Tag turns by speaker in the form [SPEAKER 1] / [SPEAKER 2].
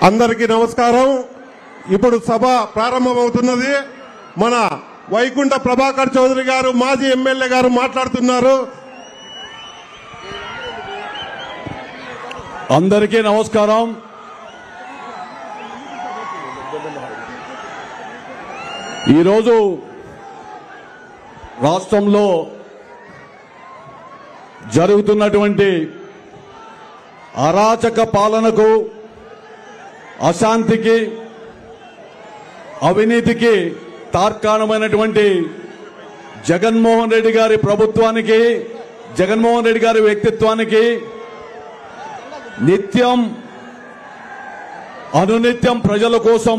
[SPEAKER 1] అందరికీ నమస్కారం. ఇప్పుడు సభ ప్రారంభమవుతున్నది. మన వైకుంఠ ప్రభాకర్ చౌదరి గారు మాజీ ఎమ్మెల్యే గారు మాట్లాడుతున్నారు.
[SPEAKER 2] అందరికీ నమస్కారం. ఈరోజు రాష్ట్రంలో జరుగుతున్నటువంటి అరాచక పాలనకు, అశాంతికి, అవినీతికి తార్కాణమైనటువంటి జగన్మోహన్ రెడ్డి గారి ప్రభుత్వానికి, జగన్మోహన్ రెడ్డి గారి వ్యక్తిత్వానికి నిత్యం అనునిత్యం ప్రజల కోసం